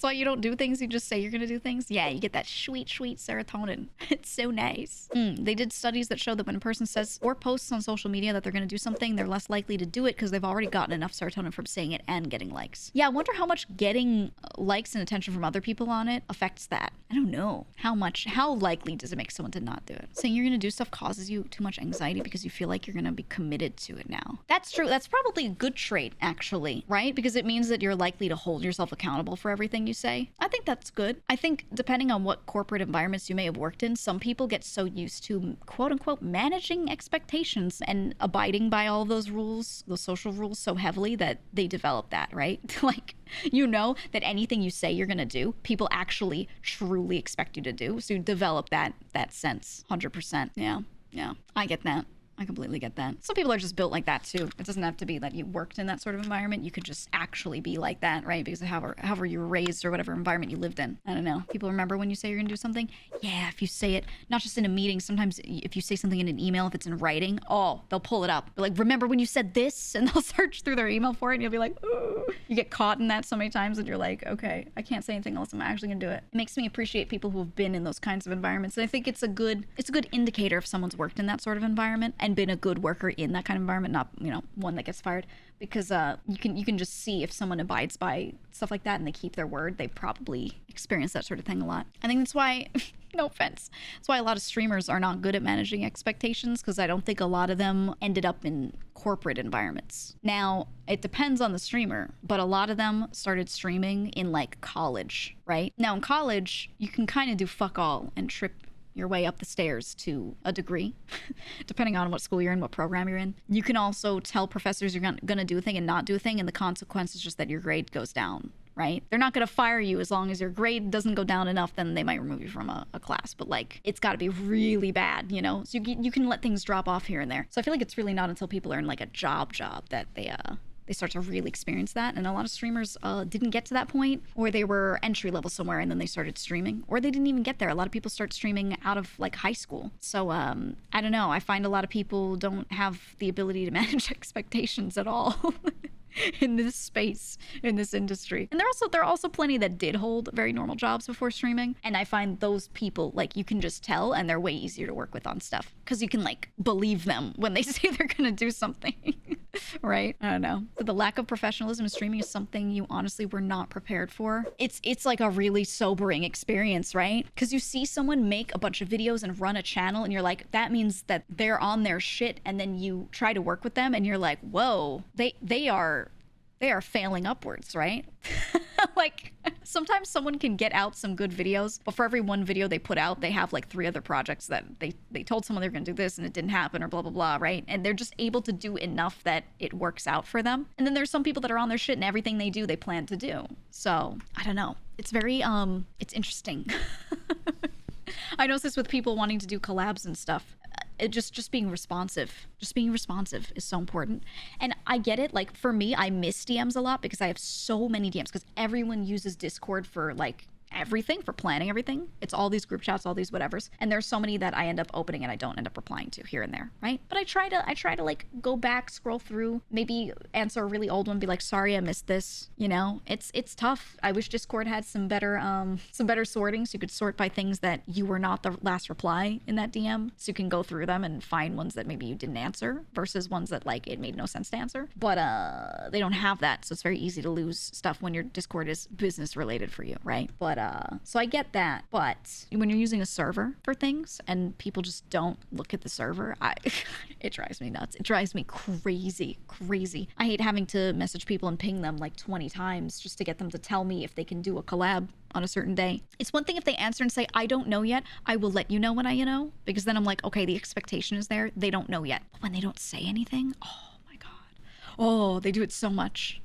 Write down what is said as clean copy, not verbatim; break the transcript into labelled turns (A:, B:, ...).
A: That's why you don't do things. You just say you're going to do things. Yeah, you get that sweet, sweet serotonin. It's so nice. They did studies that show that when a person says or posts on social media that they're going to do something, they're less likely to do it because they've already gotten enough serotonin from saying it and getting likes. Yeah, I wonder how much getting likes and attention from other people on it affects that. I don't know. How likely does it make someone to not do it? Saying you're going to do stuff causes you too much anxiety because you feel like you're going to be committed to it now. That's true. That's probably a good trait, actually, right? Because it means that you're likely to hold yourself accountable for everything you say. I think that's good. I think depending on what corporate environments you may have worked in, some people get so used to quote unquote managing expectations and abiding by all of those rules, those social rules so heavily that they develop that, right? Like, you know that anything you say you're gonna do, people actually truly expect you to do. So you develop that sense, 100%. Yeah, I get that. I completely get that. Some people are just built like that too. It doesn't have to be that you worked in that sort of environment. You could just actually be like that, right? Because of however you were raised or whatever environment you lived in. I don't know. People remember when you say you're gonna do something. Yeah, if you say it, not just in a meeting, sometimes if you say something in an email, if it's in writing, oh, they'll pull it up. They're like, remember when you said this? And they'll search through their email for it and you'll be like, ooh. You get caught in that so many times and you're like, okay, I can't say anything unless I'm actually gonna do it. It makes me appreciate people who have been in those kinds of environments. And I think it's a good indicator if someone's worked in that sort of environment and been a good worker in that kind of environment, not, you know, one that gets fired, because you can just see if someone abides by stuff like that and they keep their word. They probably experience that sort of thing a lot. I think that's why no offense, that's why a lot of streamers are not good at managing expectations, because I don't think a lot of them ended up in corporate environments. Now, it depends on the streamer, but a lot of them started streaming in like college, right? Now in college, you can kind of do fuck all and trip your way up the stairs to a degree, depending on what school you're in, what program you're in. You can also tell professors you're gonna do a thing and not do a thing, and the consequence is just that your grade goes down, right? They're not gonna fire you as long as your grade doesn't go down enough, then they might remove you from a class, but like, it's gotta be really bad, you know? So you can let things drop off here and there. So I feel like it's really not until people are in like a job that they start to really experience that. And a lot of streamers didn't get to that point, or they were entry level somewhere and then they started streaming, or they didn't even get there. A lot of people start streaming out of like high school. So I don't know. I find a lot of people don't have the ability to manage expectations at all. In this space, in this industry. And there are also plenty that did hold very normal jobs before streaming, and I find those people, like, you can just tell, and they're way easier to work with on stuff because you can like believe them when they say they're gonna do something. Right? I don't know. But the lack of professionalism in streaming is something you honestly were not prepared for. It's like a really sobering experience, right? Because you see someone make a bunch of videos and run a channel and you're like, that means that they're on their shit, and then you try to work with them and you're like, whoa, they are failing upwards, right? Like, sometimes someone can get out some good videos, but for every one video they put out, they have like 3 other projects that they told someone they're gonna do this and it didn't happen, or blah, blah, blah, right? And they're just able to do enough that it works out for them. And then there's some people that are on their shit and everything they do, they plan to do. So, I don't know. It's very, it's interesting. I notice this with people wanting to do collabs and stuff. Just being responsive is so important. And I get it. Like, for me, I miss DMs a lot because I have so many DMs, because everyone uses Discord for like everything, for planning everything. It's all these group chats, all these whatevers, and there's so many that I end up opening and I don't end up replying to here and there, right? But I try to like go back, scroll through, maybe answer a really old one, be like, sorry I missed this, you know. It's tough. I wish Discord had some better sorting, so you could sort by things that you were not the last reply in that DM, so you can go through them and find ones that maybe you didn't answer versus ones that like it made no sense to answer. But they don't have that, so it's very easy to lose stuff when your Discord is business related for you, right? But so I get that, but when you're using a server for things and people just don't look at the server, it drives me nuts. It drives me crazy. I hate having to message people and ping them like 20 times just to get them to tell me if they can do a collab on a certain day. It's one thing if they answer and say, I don't know yet, I will let you know when I know, because then I'm like, okay, the expectation is there. They don't know yet. But when they don't say anything, oh my God. Oh, they do it so much.